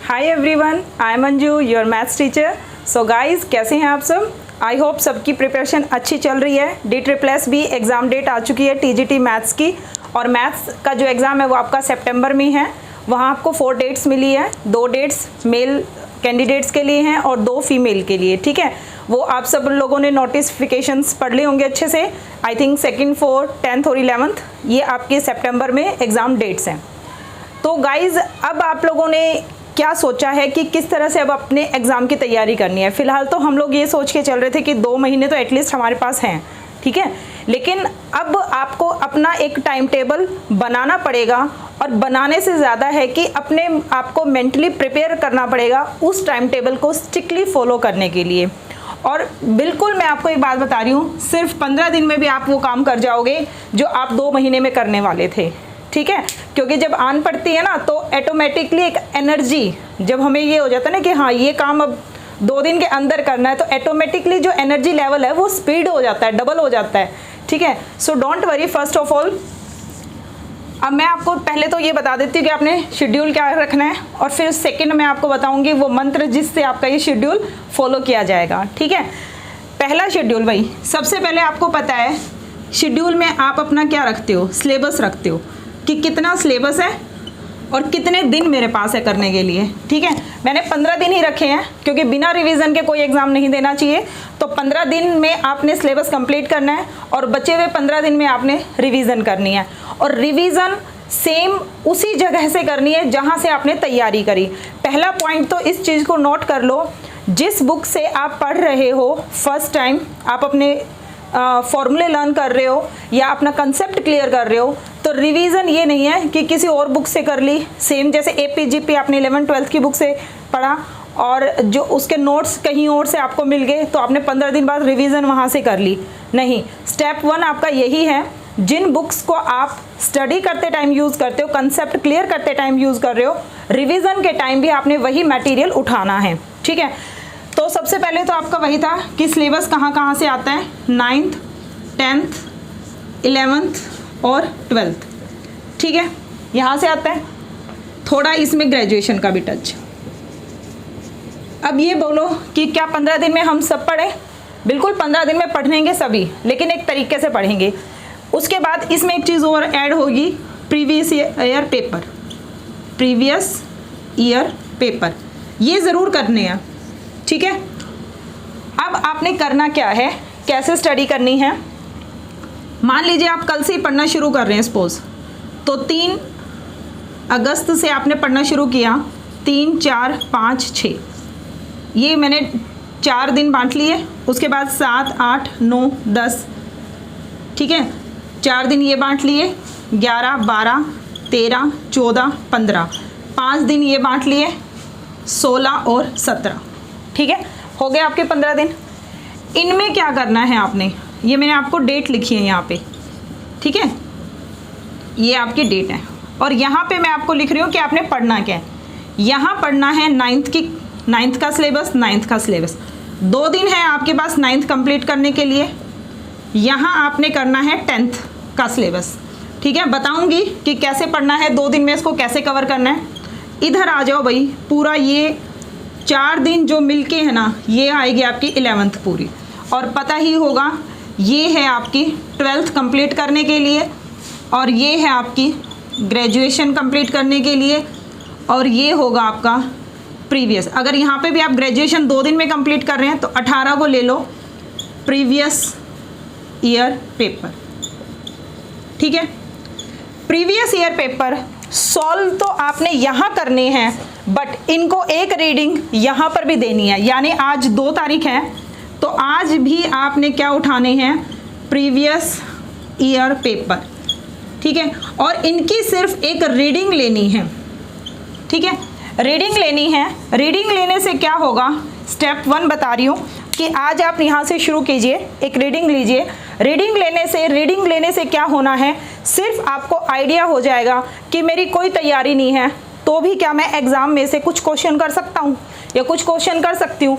Hi everyone, I am Anju, your maths teacher. So guys, कैसे हैं आप सब? आई होप सबकी प्रिपरेशन अच्छी चल रही है। DSSS एग्ज़ाम डेट आ चुकी है TGT मैथ्स की, और मैथ्स का जो एग्ज़ाम है वो आपका सितंबर में है। वहाँ आपको 4 डेट्स मिली है, 2 डेट्स मेल कैंडिडेट्स के लिए हैं और 2 फीमेल के लिए। ठीक है, वो आप सब लोगों ने नोटिफिकेशंस पढ़ लिए होंगे अच्छे से। I think 2nd, 4th, 10th और 11th ये आपके सितंबर में एग्ज़ाम डेट्स हैं। तो गाइज़, अब आप लोगों ने क्या सोचा है कि किस तरह से अब अपने एग्ज़ाम की तैयारी करनी है? फ़िलहाल तो हम लोग ये सोच के चल रहे थे कि 2 महीने तो एटलीस्ट हमारे पास हैं, ठीक है। लेकिन अब आपको अपना एक टाइम टेबल बनाना पड़ेगा, और बनाने से ज़्यादा है कि अपने आपको मेंटली प्रिपेयर करना पड़ेगा उस टाइम टेबल को स्ट्रिक्टली फॉलो करने के लिए। और बिल्कुल मैं आपको एक बात बता रही हूँ, सिर्फ 15 दिन में भी आप वो काम कर जाओगे जो आप 2 महीने में करने वाले थे, ठीक है। क्योंकि जब आन पड़ती है ना, तो ऑटोमेटिकली एक एनर्जी, जब हमें ये हो जाता है ना कि हाँ ये काम अब 2 दिन के अंदर करना है, तो ऑटोमेटिकली जो एनर्जी लेवल है वो स्पीड हो जाता है, डबल हो जाता है, ठीक है। So don't worry. First of all, अब मैं आपको पहले तो ये बता देती हूँ कि आपने शेड्यूल क्या रखना है, और फिर सेकंड मैं आपको बताऊँगी वो मंत्र जिससे आपका ये शेड्यूल फॉलो किया जाएगा, ठीक है। पहला शेड्यूल, भाई सबसे पहले आपको पता है शेड्यूल में आप अपना क्या रखते हो, सिलेबस रखते हो कि कितना सिलेबस है और कितने दिन मेरे पास है करने के लिए, ठीक है। मैंने 15 दिन ही रखे हैं क्योंकि बिना रिवीजन के कोई एग्ज़ाम नहीं देना चाहिए। तो 15 दिन में आपने सिलेबस कंप्लीट करना है, और बचे हुए 15 दिन में आपने रिवीजन करनी है। और रिवीजन सेम उसी जगह से करनी है जहां से आपने तैयारी करी। पहला पॉइंट तो इस चीज़ को नोट कर लो, जिस बुक से आप पढ़ रहे हो फर्स्ट टाइम, आप अपने फॉर्मूले लर्न कर रहे हो या अपना कंसेप्ट क्लियर कर रहे हो, तो रिवीजन ये नहीं है कि किसी और बुक से कर ली, सेम जैसे APGP आपने 11th 12th की बुक से पढ़ा और जो उसके नोट्स कहीं और से आपको मिल गए तो आपने 15 दिन बाद रिवीजन वहाँ से कर ली। नहीं, स्टेप 1 आपका यही है, जिन बुक्स को आप स्टडी करते टाइम यूज़ करते हो, कंसेप्ट क्लियर करते टाइम यूज़ कर रहे हो, रिवीजन के टाइम भी आपने वही मटेरियल उठाना है, ठीक है। तो सबसे पहले तो आपका वही था कि सिलेबस कहाँ कहाँ से आता है, 9th, 10th, 11th और 12th, ठीक है, यहाँ से आता है। थोड़ा इसमें ग्रेजुएशन का भी टच। अब ये बोलो कि क्या 15 दिन में हम सब पढ़ें? बिल्कुल 15 दिन में पढ़ेंगे सभी, लेकिन एक तरीके से पढ़ेंगे। उसके बाद इसमें एक चीज़ और ऐड होगी, previous year paper. Previous year paper ये ज़रूर करने हैं, ठीक है। अब आपने करना क्या है, कैसे स्टडी करनी है? मान लीजिए आप कल से ही पढ़ना शुरू कर रहे हैं सपोज, तो 3 अगस्त से आपने पढ़ना शुरू किया, 3, 4, 5, 6, ये मैंने 4 दिन बांट लिए। उसके बाद 7, 8, 9, 10, ठीक है, 4 दिन ये बांट लिए, 11, 12, 13, 14, 15, 5 दिन ये बांट लिए, 16 और 17, ठीक है, हो गए आपके 15 दिन। इनमें क्या करना है आपने, ये मैंने आपको डेट लिखी है यहाँ पे, ठीक है, ये आपकी डेट है, और यहाँ पे मैं आपको लिख रही हूँ कि आपने पढ़ना क्या है। यहाँ पढ़ना है 9th का सिलेबस, 9th का सिलेबस। 2 दिन है आपके पास 9th कंप्लीट करने के लिए। यहाँ आपने करना है 10th का सिलेबस, ठीक है। बताऊँगी कि कैसे पढ़ना है, 2 दिन में इसको कैसे कवर करना है। इधर आ जाओ भाई, पूरा ये 4 दिन जो मिलके है ना, ये आएगी आपकी 11th पूरी। और पता ही होगा ये है आपकी 12th कंप्लीट करने के लिए, और ये है आपकी ग्रेजुएशन कंप्लीट करने के लिए, और ये होगा आपका प्रीवियस। अगर यहाँ पे भी आप ग्रेजुएशन 2 दिन में कंप्लीट कर रहे हैं तो 18 को ले लो, प्रीवियस ईयर पेपर, ठीक है। प्रीवियस ईयर पेपर सॉल्व तो आपने यहाँ करने हैं, बट इनको एक रीडिंग यहाँ पर भी देनी है। यानी आज 2 तारीख है, तो आज भी आपने क्या उठाने हैं, प्रीवियस ईयर पेपर, ठीक है। और इनकी सिर्फ एक रीडिंग लेनी है, ठीक है, रीडिंग लेनी है। रीडिंग लेने से क्या होगा, स्टेप 1 बता रही हूँ कि आज आप यहाँ से शुरू कीजिए, एक रीडिंग लीजिए। रीडिंग लेने से क्या होना है, सिर्फ आपको आइडिया हो जाएगा कि मेरी कोई तैयारी नहीं है तो भी क्या मैं एग्ज़ाम में से कुछ क्वेश्चन कर सकता हूँ या कुछ क्वेश्चन कर सकती हूँ।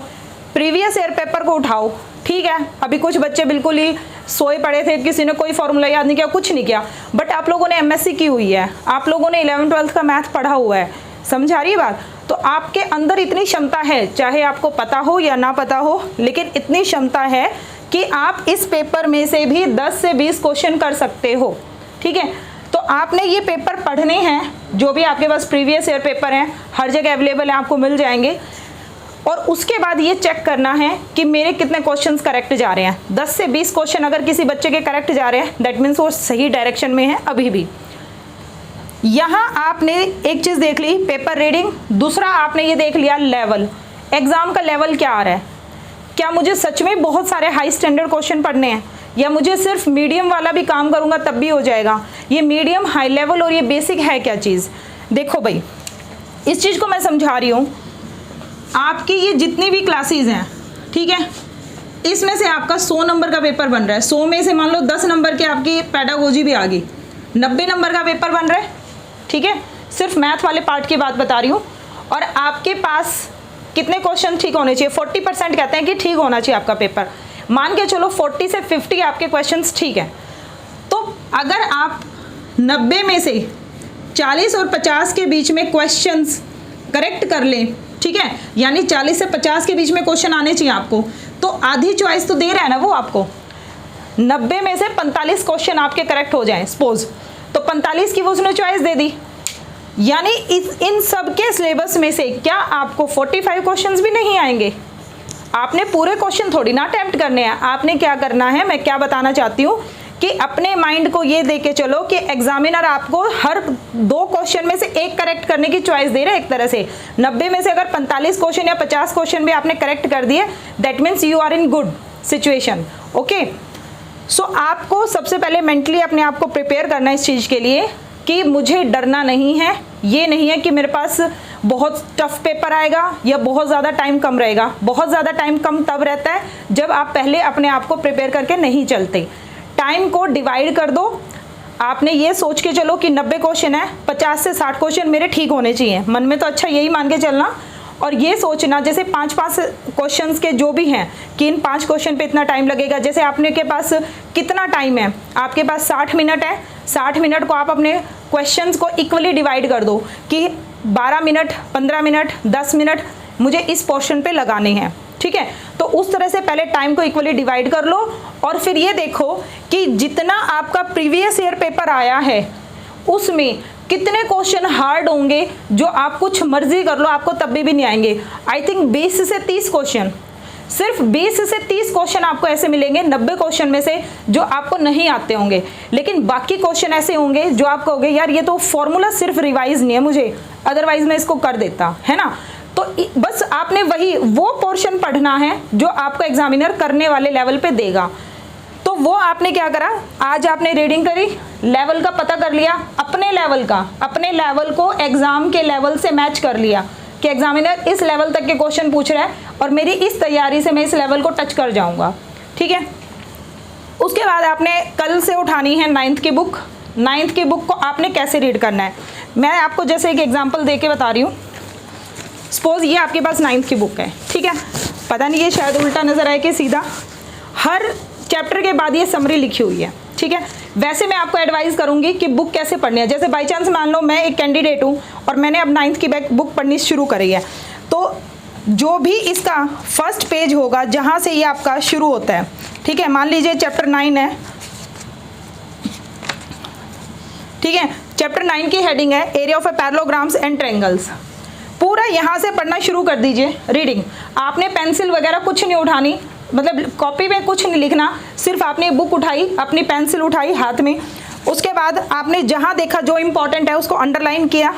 प्रीवियस ईयर पेपर को उठाओ, ठीक है। अभी कुछ बच्चे बिल्कुल ही सोए पड़े थे, किसी ने कोई फॉर्मूला याद नहीं किया, कुछ नहीं किया, बट आप लोगों ने MSc की हुई है, आप लोगों ने 11th 12th का मैथ पढ़ा हुआ है, समझा रही है बात। तो आपके अंदर इतनी क्षमता है, चाहे आपको पता हो या ना पता हो, लेकिन इतनी क्षमता है कि आप इस पेपर में से भी 10 से 20 क्वेश्चन कर सकते हो। ठीक है, तो आपने ये पेपर पढ़ने हैं, जो भी आपके पास प्रीवियस ईयर पेपर हैं हर जगह अवेलेबल हैं, आपको मिल जाएंगे। और उसके बाद ये चेक करना है कि मेरे कितने क्वेश्चंस करेक्ट जा रहे हैं। 10 से 20 क्वेश्चन अगर किसी बच्चे के करेक्ट जा रहे हैं, दैट मीन्स वो सही डायरेक्शन में है अभी भी। यहाँ आपने एक चीज़ देख ली, पेपर रीडिंग। दूसरा आपने ये देख लिया लेवल, एग्ज़ाम का लेवल क्या आ रहा है। क्या मुझे सच में बहुत सारे हाई स्टैंडर्ड क्वेश्चन पढ़ने हैं, या मुझे सिर्फ मीडियम वाला भी काम करूँगा तब भी हो जाएगा। ये मीडियम, हाई लेवल और ये बेसिक है क्या चीज़। देखो भाई, इस चीज़ को मैं समझा रही हूँ। आपकी ये जितनी भी क्लासेस हैं, ठीक है, इसमें से आपका 100 नंबर का पेपर बन रहा है। 100 में से मान लो 10 नंबर के आपकी पेडागोजी भी आ गई, 90 नंबर का पेपर बन रहा है। ठीक है, सिर्फ मैथ वाले पार्ट की बात बता रही हूँ। और आपके पास कितने क्वेश्चन ठीक होने चाहिए? 40% कहते हैं कि ठीक होना चाहिए आपका पेपर। मान के चलो 40 से 50 आपके क्वेश्चंस ठीक है। तो अगर आप 90 में से 40 और 50 के बीच में क्वेश्चंस करेक्ट कर लें, ठीक है, यानी 40 से 50 के बीच में क्वेश्चन आने चाहिए आपको, तो आधी चॉइस तो दे रहा है ना वो आपको। 90 में से 45 क्वेश्चन आपके करेक्ट हो जाएं सपोज, तो 45 की वो उसने चॉइस दे दी। यानी इन सब के सिलेबस में से क्या आपको 45 क्वेश्चंस भी नहीं आएंगे? आपने पूरे क्वेश्चन थोड़ी ना अटेम्प्ट करने हैं। आपने क्या करना है, मैं क्या बताना चाहती हूँ कि अपने माइंड को ये दे के चलो कि एग्जामिनर आपको हर 2 क्वेश्चन में से एक करेक्ट करने की चॉइस दे रहे हैं। एक तरह से 90 में से अगर 45 क्वेश्चन या 50 क्वेश्चन भी आपने करेक्ट कर दिए, that means you are in good situation. Okay, so आपको सबसे पहले मेंटली अपने आप को प्रिपेयर करना है इस चीज़ के लिए कि मुझे डरना नहीं है। ये नहीं है कि मेरे पास बहुत टफ पेपर आएगा या बहुत ज़्यादा टाइम कम रहेगा। बहुत ज़्यादा टाइम कम तब रहता है जब आप पहले अपने आप को प्रिपेयर करके नहीं चलते। टाइम को डिवाइड कर दो। आपने ये सोच के चलो कि 90 क्वेश्चन है, 50 से 60 क्वेश्चन मेरे ठीक होने चाहिए। मन में तो अच्छा यही मान के चलना, और ये सोचना जैसे 5-5 क्वेश्चंस के जो भी हैं कि इन 5 क्वेश्चन पे इतना टाइम लगेगा। जैसे आपने के पास कितना टाइम है, आपके पास 60 मिनट है। 60 मिनट को आप अपने क्वेश्चंस को इक्वली डिवाइड कर दो कि 12 मिनट, 15 मिनट, 10 मिनट मुझे इस पोर्शन पे लगाने हैं। ठीक है, तो उस तरह से पहले टाइम को इक्वली डिवाइड कर लो, और फिर ये देखो कि जितना आपका प्रीवियस ईयर पेपर आया है उसमें कितने क्वेश्चन हार्ड होंगे जो आप कुछ मर्जी कर लो आपको तब भी नहीं आएंगे। आई थिंक 20 से 30 क्वेश्चन, सिर्फ 20 से 30 क्वेश्चन आपको ऐसे मिलेंगे 90 क्वेश्चन में से जो आपको नहीं आते होंगे। लेकिन बाकी क्वेश्चन ऐसे होंगे जो आप कहोगे यार ये तो फॉर्मूला सिर्फ रिवाइज नहीं है मुझे, अदरवाइज मैं इसको कर देता, है ना। तो बस आपने वो पोर्शन पढ़ना है जो आपको एग्जामिनर करने वाले लेवल पे देगा। तो वो आपने क्या करा, आज आपने रीडिंग करी, लेवल का पता कर लिया, अपने लेवल को एग्जाम के लेवल से मैच कर लिया कि एग्जामिनर इस लेवल तक के क्वेश्चन पूछ रहा है और मेरी इस तैयारी से मैं इस लेवल को टच कर जाऊंगा। ठीक है, उसके बाद आपने कल से उठानी है 9th की बुक। 9th की बुक को आपने कैसे रीड करना है, मैं आपको जैसे एक एग्जाम्पल दे के बता रही हूँ। सपोज ये आपके पास 9th की बुक है, ठीक है, पता नहीं ये शायद उल्टा नजर आए कि सीधा, हर चैप्टर के बाद ये समरी लिखी हुई है। ठीक है, वैसे मैं आपको एडवाइस करूंगी कि बुक कैसे पढ़नी है। जैसे बाई चांस मान लो मैं एक कैंडिडेट हूँ और मैंने अब 9th की बुक पढ़नी शुरू करी है, तो जो भी इसका फर्स्ट पेज होगा जहाँ से ये आपका शुरू होता है, ठीक है, मान लीजिए चैप्टर 9 है, ठीक है, चैप्टर 9 की हेडिंग है area of parallelograms and triangles. पूरा यहाँ से पढ़ना शुरू कर दीजिए रीडिंग। आपने पेंसिल वगैरह कुछ नहीं उठानी, मतलब कॉपी में कुछ नहीं लिखना, सिर्फ आपने बुक उठाई, अपनी पेंसिल उठाई हाथ में, उसके बाद आपने जहाँ देखा जो इम्पोर्टेंट है उसको अंडरलाइन किया,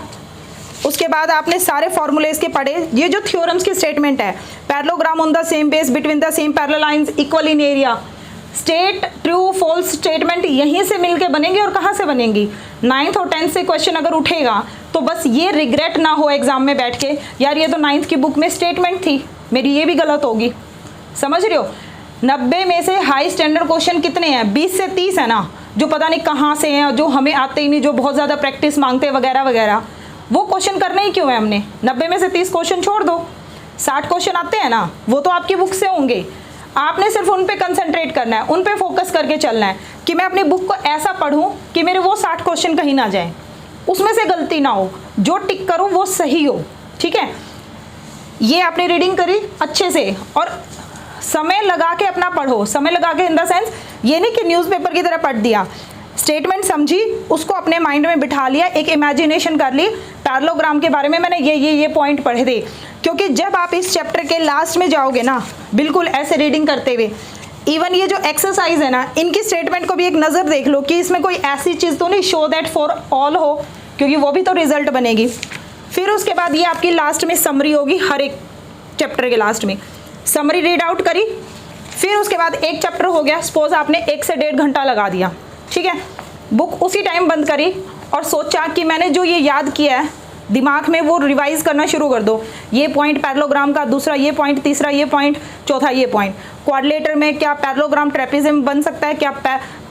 उसके बाद आपने सारे फॉर्मूले इसके पढ़े। ये जो थ्योरम्स की स्टेटमेंट है, parallelogram on the same base between the same parallel lines equal in area, state true false statement यहीं से मिलके बनेंगी। और कहाँ से बनेंगी, 9th और 10th से क्वेश्चन अगर उठेगा तो बस ये रिग्रेट ना हो एग्जाम में बैठ के यार ये तो 9th की बुक में स्टेटमेंट थी, मेरी ये भी गलत होगी। समझ रहे हो, 90 में से हाई स्टैंडर्ड क्वेश्चन कितने हैं, 20 से 30 है ना, जो पता नहीं कहाँ से हैं, जो हमें आते ही नहीं, जो बहुत ज़्यादा प्रैक्टिस मांगते हैं वगैरह वगैरह। वो क्वेश्चन करने ही क्यों है हमने, 90 में से 30 क्वेश्चन छोड़ दो, 60 क्वेश्चन आते हैं ना, वो तो आपकी बुक से होंगे। आपने सिर्फ उन पे कंसंट्रेट करना है, उन पे फोकस करके चलना है कि मैं अपनी बुक को ऐसा पढूं कि मेरे वो 60 क्वेश्चन कहीं ना जाए, उसमें से गलती ना हो, जो टिक करूं वो सही हो। ठीक है, ये आपने रीडिंग करी अच्छे से और समय लगा के अपना पढ़ो। समय लगा के इन द सेंस ये नहीं कि न्यूज़पेपर की तरह पढ़ दिया, स्टेटमेंट समझी, उसको अपने माइंड में बिठा लिया, एक इमेजिनेशन कर ली, पैरेललोग्राम के बारे में मैंने ये पॉइंट पढ़े थे। क्योंकि जब आप इस चैप्टर के लास्ट में जाओगे ना, बिल्कुल ऐसे रीडिंग करते हुए, इवन ये जो एक्सरसाइज है ना, इनकी स्टेटमेंट को भी एक नज़र देख लो कि इसमें कोई ऐसी चीज़ तो नहीं शो दैट फॉर ऑल हो, क्योंकि वो भी तो रिजल्ट बनेगी। फिर उसके बाद ये आपकी लास्ट में समरी होगी, हर एक चैप्टर के लास्ट में समरी रीड आउट करी। फिर उसके बाद एक चैप्टर हो गया, सपोज आपने 1 से 1.5 घंटा लगा दिया, ठीक है, बुक उसी टाइम बंद करी और सोचा कि मैंने जो ये याद किया है दिमाग में वो रिवाइज करना शुरू कर दो। ये पॉइंट पैरेललोग्राम का, दूसरा ये पॉइंट, तीसरा ये पॉइंट, चौथा ये पॉइंट। क्वाड्रिलेटर में क्या पैरेललोग्राम ट्रेपेजियम बन सकता है, क्या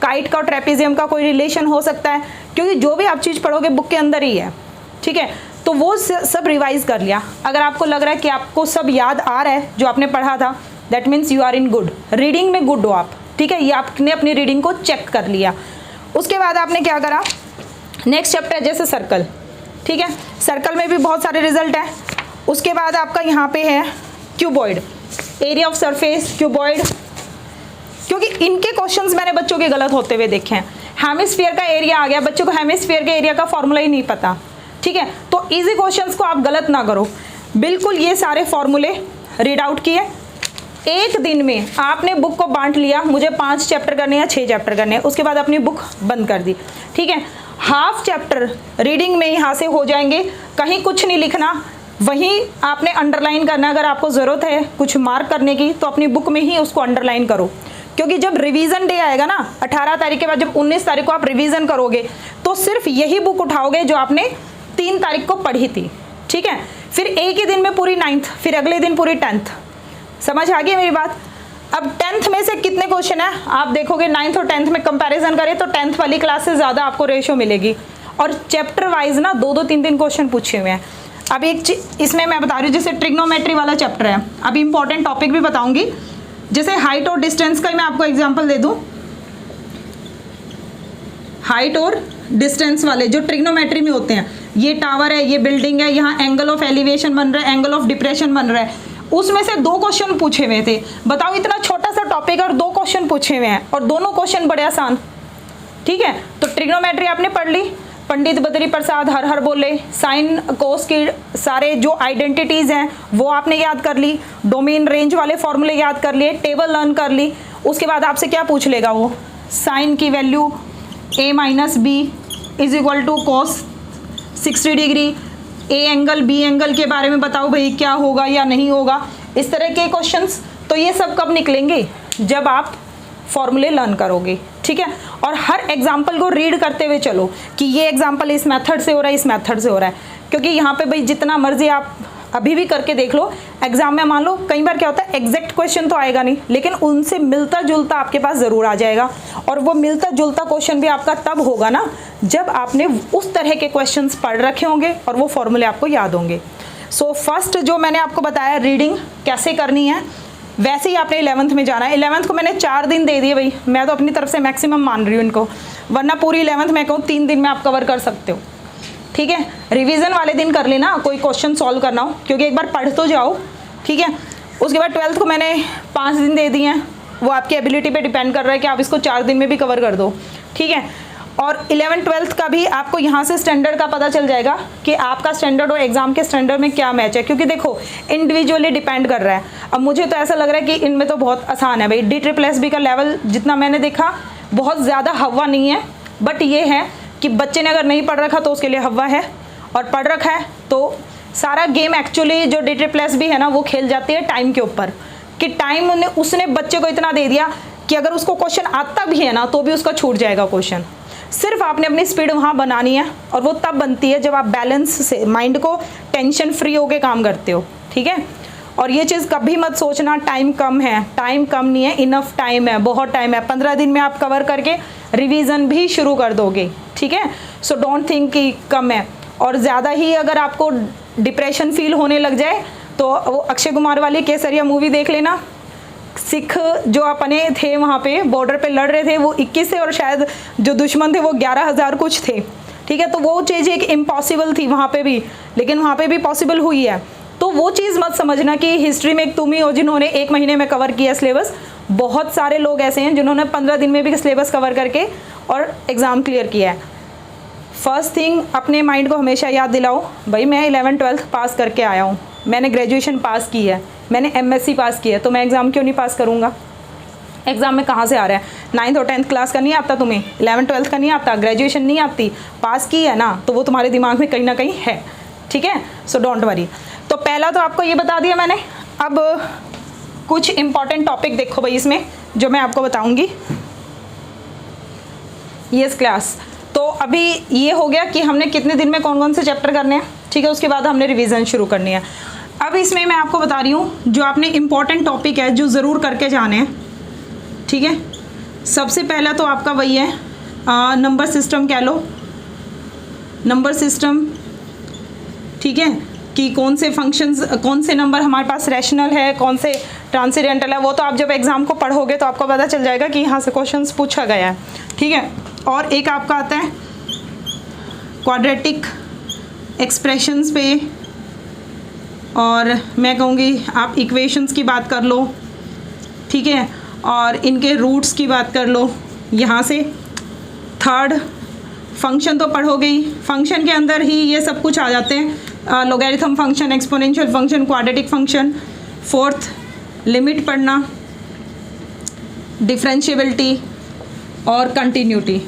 काइट का ट्रेपेजियम का कोई रिलेशन हो सकता है, क्योंकि जो भी आप चीज़ पढ़ोगे बुक के अंदर ही है, ठीक है। तो वो सब रिवाइज कर लिया। अगर आपको लग रहा है कि आपको सब याद आ रहा है जो आपने पढ़ा था, that means you are in good, reading में गुड हो आप, ठीक है। ये आपने अपनी रीडिंग को चेक कर लिया। उसके बाद आपने क्या करा, नेक्स्ट चैप्टर जैसे सर्कल, ठीक है, सर्कल में भी बहुत सारे रिजल्ट हैं। उसके बाद आपका यहाँ पे है cuboid, area of surface, cuboid, क्योंकि इनके क्वेश्चंस मैंने बच्चों के गलत होते हुए देखे हैं। हेमिस्फीयर का एरिया आ गया, बच्चों को हेमिस्फीयर के एरिया का फॉर्मूला ही नहीं पता, ठीक है। तो इजी क्वेश्चंस को आप गलत ना करो, बिल्कुल ये सारे फॉर्मूले रीड आउट किए। एक दिन में आपने बुक को बांट लिया, मुझे 5 चैप्टर करने या 6 चैप्टर करने हैं, उसके बाद अपनी बुक बंद कर दी, ठीक है। हाफ चैप्टर रीडिंग में यहाँ से हो जाएंगे, कहीं कुछ नहीं लिखना, वहीं आपने अंडरलाइन करना। अगर आपको ज़रूरत है कुछ मार्क करने की तो अपनी बुक में ही उसको अंडरलाइन करो, क्योंकि जब रिवीजन डे आएगा ना 18 तारीख के बाद, जब 19 तारीख को आप रिवीजन करोगे तो सिर्फ यही बुक उठाओगे जो आपने 3 तारीख को पढ़ी थी, ठीक है। फिर एक ही दिन में पूरी 9th, फिर अगले दिन पूरी 10th। समझ आ गई मेरी बात। अब 10th में से कितने क्वेश्चन है आप देखोगे, 9th और 10th में कंपैरिजन करें तो 10th वाली क्लास से ज़्यादा आपको रेशो मिलेगी। और चैप्टर वाइज ना 2-2, 3-3 क्वेश्चन पूछे हुए हैं। अब एक चीज इसमें मैं बता रही हूँ, जैसे ट्रिग्नोमेट्री वाला चैप्टर है, अभी इंपॉर्टेंट टॉपिक भी बताऊंगी। जैसे हाइट और डिस्टेंस का मैं आपको एग्जाम्पल दे दूँ, हाइट और डिस्टेंस वाले जो ट्रिग्नोमेट्री में होते हैं, ये टावर है, ये बिल्डिंग है, यहाँ एंगल ऑफ एलिवेशन बन रहा है, एंगल ऑफ डिप्रेशन बन रहा है, उसमें से 2 क्वेश्चन पूछे हुए थे। बताओ इतना छोटा सा टॉपिक और 2 क्वेश्चन पूछे हुए हैं, और दोनों क्वेश्चन बड़े आसान, ठीक है। तो ट्रिग्नोमेट्री आपने पढ़ ली, पंडित बद्री प्रसाद हर हर बोले, साइन कोस की सारे जो आइडेंटिटीज़ हैं वो आपने याद कर ली, डोमेन रेंज वाले फॉर्मूले याद कर लिए, टेबल लर्न कर ली। उसके बाद आपसे क्या पूछ लेगा वो, साइन की value a minus B is equal to cos 60 degree, A angle B angle के बारे में बताओ भाई क्या होगा या नहीं होगा, इस तरह के क्वेश्चंस। तो ये सब कब निकलेंगे, जब आप फॉर्मूले लर्न करोगे, ठीक है। और हर एग्जाम्पल को रीड करते हुए चलो कि ये एग्जाम्पल इस मेथड से हो रहा है, इस मेथड से हो रहा है, क्योंकि यहाँ पे भाई जितना मर्जी आप अभी भी करके देख लो, एग्जाम में मान लो कई बार क्या होता है, एग्जैक्ट क्वेश्चन तो आएगा नहीं, लेकिन उनसे मिलता जुलता आपके पास ज़रूर आ जाएगा। और वो मिलता जुलता क्वेश्चन भी आपका तब होगा ना जब आपने उस तरह के क्वेश्चंस पढ़ रखे होंगे और वो फॉर्मूले आपको याद होंगे। सो फर्स्ट जो मैंने आपको बताया रीडिंग कैसे करनी है, वैसे ही आपने 11th में जाना है। 11th को मैंने 4 दिन दे दिए भाई, मैं तो अपनी तरफ से मैक्सिमम मान रही हूँ इनको, वरना पूरी 11th मैं कहूँ 3 दिन में आप कवर कर सकते हो, ठीक है। रिवीजन वाले दिन कर लेना, कोई क्वेश्चन सॉल्व करना हो, क्योंकि एक बार पढ़ तो जाओ, ठीक है। उसके बाद 12th को मैंने 5 दिन दे दिए हैं, वो आपकी एबिलिटी पे डिपेंड कर रहा है कि आप इसको 4 दिन में भी कवर कर दो, ठीक है। और 11th 12th का भी आपको यहाँ से स्टैंडर्ड का पता चल जाएगा कि आपका स्टैंडर्ड और एग्जाम के स्टैंडर्ड में क्या मैच है, क्योंकि देखो इंडिविजुअली डिपेंड कर रहा है। अब मुझे तो ऐसा लग रहा है कि इनमें तो बहुत आसान है भाई, DSSB का लेवल जितना मैंने देखा बहुत ज़्यादा हवा नहीं है, बट ये है कि बच्चे ने अगर नहीं पढ़ रखा तो उसके लिए हवा है, और पढ़ रखा है तो सारा गेम एक्चुअली जो DSSB है ना वो खेल जाती है टाइम के ऊपर, कि टाइम उसने बच्चे को इतना दे दिया कि अगर उसको क्वेश्चन आता भी है ना तो भी उसका छूट जाएगा क्वेश्चन। सिर्फ आपने अपनी स्पीड वहाँ बनानी है, और वो तब बनती है जब आप बैलेंस से माइंड को टेंशन फ्री होके काम करते हो, ठीक है। और ये चीज़ कभी मत सोचना टाइम कम है, टाइम कम नहीं है, इनफ टाइम है, बहुत टाइम है। 15 दिन में आप कवर करके रिवीजन भी शुरू कर दोगे, ठीक है। सो डोंट थिंक कि कम है। और ज़्यादा ही अगर आपको डिप्रेशन फील होने लग जाए तो वो अक्षय कुमार वाली केसरिया मूवी देख लेना। सिख जो अपने थे वहाँ पे बॉर्डर पे लड़ रहे थे वो 21 थे, और शायद जो दुश्मन थे वो 11,000 कुछ थे, ठीक है। तो वो चीज़ एक इम्पॉसिबल थी वहाँ पे भी, लेकिन वहाँ पे भी पॉसिबल हुई है। तो तो वो चीज़ मत समझना कि हिस्ट्री में एक तुम ही हो जिन्होंने 1 महीने में कवर किया सिलेबस। बहुत सारे लोग ऐसे हैं जिन्होंने 15 दिन में भी सिलेबस कवर करके और एग्ज़ाम क्लियर किया है। फर्स्ट थिंग, अपने माइंड को हमेशा याद दिलाओ, भाई मैं 11th-12th पास करके आया हूँ, मैंने ग्रेजुएशन पास की है, मैंने MSc पास की है, तो मैं एग्ज़ाम क्यों नहीं पास करूँगा। एग्ज़ाम में कहाँ से आ रहा है, 9th और 10th क्लास का नहीं आता तुम्हें, 11th-12th का नहीं आता, ग्रेजुएशन नहीं आती, पास की है ना, तो वो तुम्हारे दिमाग में कहीं ना कहीं है, ठीक है। So don't worry. तो पहला तो आपको ये बता दिया मैंने। अब कुछ इंपॉर्टेंट टॉपिक देखो भाई इसमें जो मैं आपको बताऊंगी। यस क्लास, तो अभी ये हो गया कि हमने कितने दिन में कौन कौन से चैप्टर करने हैं, ठीक है। उसके बाद हमने रिवीजन शुरू करनी है। अब इसमें मैं आपको बता रही हूँ जो आपने इंपॉर्टेंट टॉपिक है जो ज़रूर करके जाने हैं, ठीक है। सबसे पहला तो आपका वही है नंबर सिस्टम, कह लो नंबर सिस्टम, ठीक है, कि कौन से फंक्शंस, कौन से नंबर हमारे पास रैशनल है, कौन से ट्रांसेंडेंटल है। वो तो आप जब एग्ज़ाम को पढ़ोगे तो आपको पता चल जाएगा कि यहाँ से क्वेश्चंस पूछा गया है, ठीक है। और एक आपका आता है क्वाड्रेटिक एक्सप्रेशंस पे, और मैं कहूँगी आप इक्वेशंस की बात कर लो, ठीक है, और इनके रूट्स की बात कर लो। यहाँ से थर्ड फंक्शन तो पढ़ोगे ही, फंक्शन के अंदर ही ये सब कुछ आ जाते हैं, logarithm function, exponential function, quadratic function. Fourth limit पढ़ना, डिफरेंशिएबिलिटी और कंटिन्यूटी,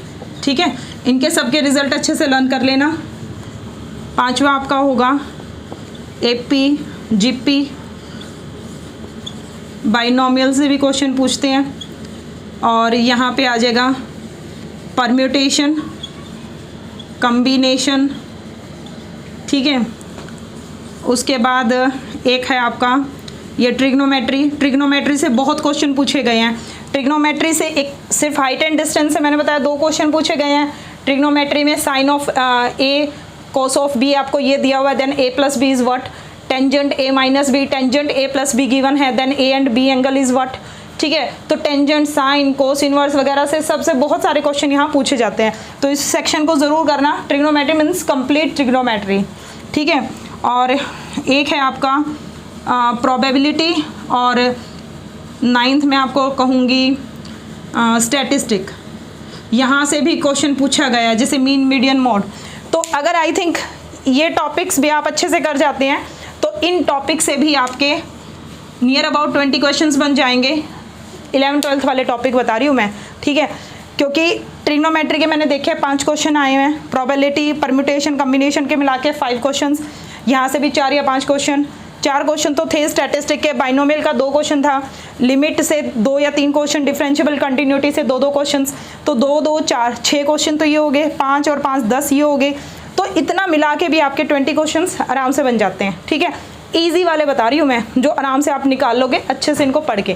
ठीक है। इनके सबके रिजल्ट अच्छे से लर्न कर लेना। पांचवा आपका होगा एपी जीपी, बाइनोमियल से भी क्वेश्चन पूछते हैं, और यहाँ पे आ जाएगा परम्यूटेशन, कम्बिनेशन, ठीक है। उसके बाद एक है आपका ये ट्रिग्नोमेट्री। ट्रिग्नोमेट्री से बहुत क्वेश्चन पूछे गए हैं। ट्रिग्नोमेट्री से एक सिर्फ हाइट एंड डिस्टेंस से मैंने बताया 2 क्वेश्चन पूछे गए हैं। ट्रिग्नोमेट्री में sine of A cos of B आपको ये दिया हुआ है, then A plus B is what, tangent A minus B, tangent A plus B given है, then A and B angle is what, ठीक है। तो टेंजेंट, साइन, कोस इनवर्स वगैरह से सबसे बहुत सारे क्वेश्चन यहाँ पूछे जाते हैं, तो इस सेक्शन को ज़रूर करना। ट्रिग्नोमेट्री मीन्स कंप्लीट ट्रिग्नोमेट्री, ठीक है। और एक है आपका प्रोबेबिलिटी, और 9th में आपको कहूँगी स्टैटिस्टिक। यहाँ से भी क्वेश्चन पूछा गया है, जैसे मीन, मीडियन, मोड। तो अगर आई थिंक ये टॉपिक्स भी आप अच्छे से कर जाते हैं तो इन टॉपिक से भी आपके नियर अबाउट 20 क्वेश्चंस बन जाएंगे। 11th-12th वाले टॉपिक बता रही हूँ मैं, ठीक है, क्योंकि ट्रिग्नोमेट्री के मैंने देखे 5 क्वेश्चन आए हुए हैं, प्रोबेबिलिटी, परम्यूटेशन, कम्बिनेशन के मिला के 5 क्वेश्चंस, यहाँ से भी 4 या 5 क्वेश्चन। 4 क्वेश्चन तो थे स्टैटिस्टिक के, बाइनोमियल का 2 क्वेश्चन था, लिमिट से 2 या 3 क्वेश्चन, डिफरेंशिएबल कंटिन्यूटी से 2-2 क्वेश्चन, तो 2-2 4 6 क्वेश्चन तो ये हो गए, 5 और 5 10 ये हो गए। तो इतना मिला के भी आपके 20 क्वेश्चन आराम से बन जाते हैं, ठीक है। ईजी वाले बता रही हूँ मैं, जो आराम से आप निकाल लोगे अच्छे से इनको पढ़ के।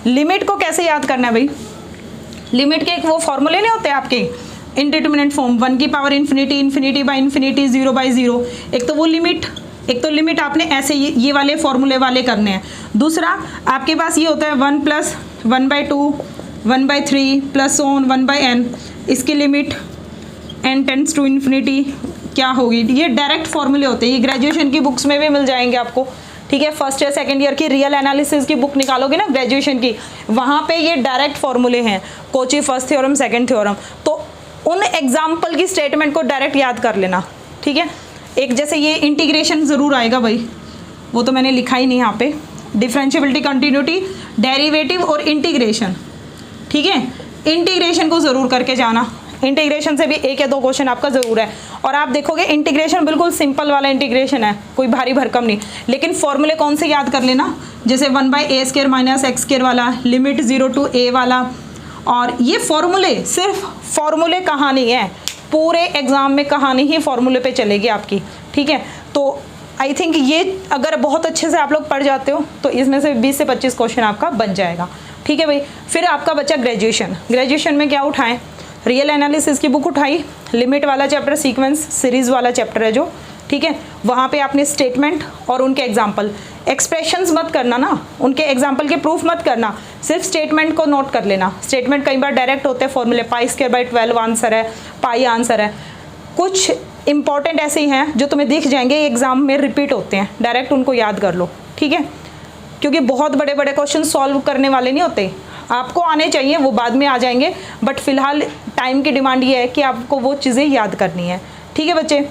लिमिट को कैसे याद करना है भाई, लिमिट के एक वो फॉर्मूले नहीं होते आपके, इनडिटरमिनेट फॉर्म, 1 की power infinity, infinity by infinity, 0/0। एक तो वो लिमिट, एक तो लिमिट आपने ऐसे ये वाले फॉर्मूले वाले करने हैं। दूसरा आपके पास ये होता है 1 + 1/2, 1/3 प्लस ऑन 1/n, इसकी limit n tends to infinity क्या होगी। ये डायरेक्ट फॉर्मूले होते हैं, ये ग्रेजुएशन की बुक्स में भी मिल जाएंगे आपको, ठीक है। फर्स्ट या सेकंड ईयर की रियल एनालिसिस की बुक निकालोगे ना ग्रेजुएशन की, वहाँ पे ये डायरेक्ट फॉर्मूले हैं, Kochi first theorem, second theorem. तो उन एग्जाम्पल की स्टेटमेंट को डायरेक्ट याद कर लेना, ठीक है। एक जैसे ये इंटीग्रेशन ज़रूर आएगा भाई, वो तो मैंने लिखा ही नहीं यहाँ पे, डिफरेंशिएबिलिटी, कंटिन्यूटी, डेरिवेटिव और इंटीग्रेशन, ठीक है। इंटीग्रेशन को ज़रूर करके जाना, इंटीग्रेशन से भी 1 या 2 क्वेश्चन आपका ज़रूर है। और आप देखोगे इंटीग्रेशन बिल्कुल सिंपल वाला इंटीग्रेशन है, कोई भारी भरकम नहीं, लेकिन फॉर्मूले कौन से याद कर लेना, जैसे 1/a² - x² वाला, लिमिट 0 to a वाला। और ये फॉर्मूले सिर्फ फॉर्मूले कहानी है, पूरे एग्ज़ाम में कहानी ही फॉर्मूले पे चलेगी आपकी, ठीक है। तो आई थिंक ये अगर बहुत अच्छे से आप लोग पढ़ जाते हो तो इसमें से 20 से 25 क्वेश्चन आपका बन जाएगा, ठीक है भाई। फिर आपका बचा ग्रेजुएशन। ग्रेजुएशन में क्या उठाएं, रियल एनालिसिस की बुक उठाई, लिमिट वाला चैप्टर, सीक्वेंस सीरीज वाला चैप्टर है जो, ठीक है। वहाँ पे आपने स्टेटमेंट और उनके एग्जाम्पल, एक्सप्रेशंस मत करना ना, उनके एग्जाम्पल के प्रूफ मत करना, सिर्फ स्टेटमेंट को नोट कर लेना। स्टेटमेंट कई बार डायरेक्ट होते हैं फॉर्मूले, π² / 12 आंसर है, पाई आंसर है। कुछ इंपॉर्टेंट ऐसे ही हैं जो तुम्हें दिख जाएंगे, एग्जाम में रिपीट होते हैं, डायरेक्ट उनको याद कर लो, ठीक है। क्योंकि बहुत बड़े बड़े क्वेश्चन सॉल्व करने वाले नहीं होते, आपको आने चाहिए, वो बाद में आ जाएंगे, बट फिलहाल टाइम की डिमांड ये है कि आपको वो चीज़ें याद करनी है, ठीक है बच्चे।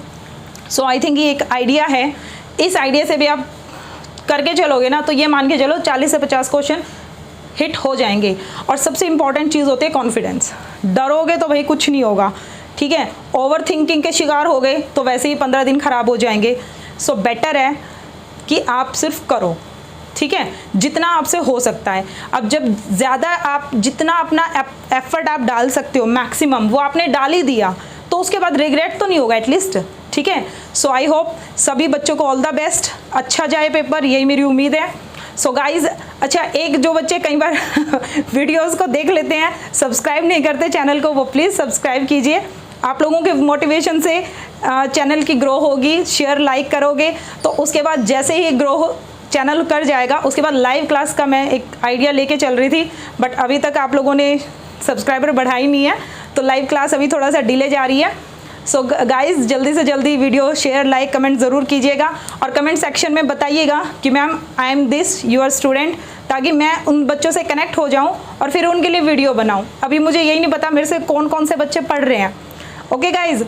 सो आई थिंक ये एक आइडिया है, इस आइडिया से भी आप करके चलोगे ना तो ये मान के चलो 40 से 50 क्वेश्चन हिट हो जाएंगे। और सबसे इंपॉर्टेंट चीज़ होती है कॉन्फिडेंस। डरोगे तो भाई कुछ नहीं होगा, ठीक है। ओवर थिंकिंग के शिकार हो गए तो वैसे ही 15 दिन खराब हो जाएंगे। सो बेटर है कि आप सिर्फ करो, ठीक है, जितना आपसे हो सकता है। अब जब ज़्यादा आप जितना अपना एफर्ट आप डाल सकते हो मैक्सिमम, वो आपने डाल ही दिया, तो उसके बाद रिग्रेट तो नहीं होगा एटलीस्ट, ठीक है। सो आई होप सभी बच्चों को ऑल द बेस्ट, अच्छा जाए पेपर, यही मेरी उम्मीद है। सो गाइज, अच्छा एक जो बच्चे कई बार वीडियोस को देख लेते हैं, सब्सक्राइब नहीं करते चैनल को, वो प्लीज़ सब्सक्राइब कीजिए। आप लोगों के मोटिवेशन से चैनल की ग्रो होगी, शेयर लाइक करोगे तो उसके बाद जैसे ही ग्रो चैनल कर जाएगा, उसके बाद लाइव क्लास का मैं एक आइडिया लेके चल रही थी, बट अभी तक आप लोगों ने सब्सक्राइबर बढ़ाई नहीं है, तो लाइव क्लास अभी थोड़ा सा डिले जा रही है। सो गाइज़, जल्दी से जल्दी वीडियो शेयर लाइक कमेंट ज़रूर कीजिएगा और कमेंट सेक्शन में बताइएगा कि ma'am I am this your student, ताकि मैं उन बच्चों से कनेक्ट हो जाऊं और फिर उनके लिए वीडियो बनाऊं। अभी मुझे यही नहीं पता मेरे से कौन कौन से बच्चे पढ़ रहे हैं। ओके गाइज़,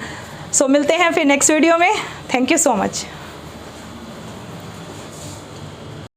सो मिलते हैं फिर नेक्स्ट वीडियो में। Thank you so much.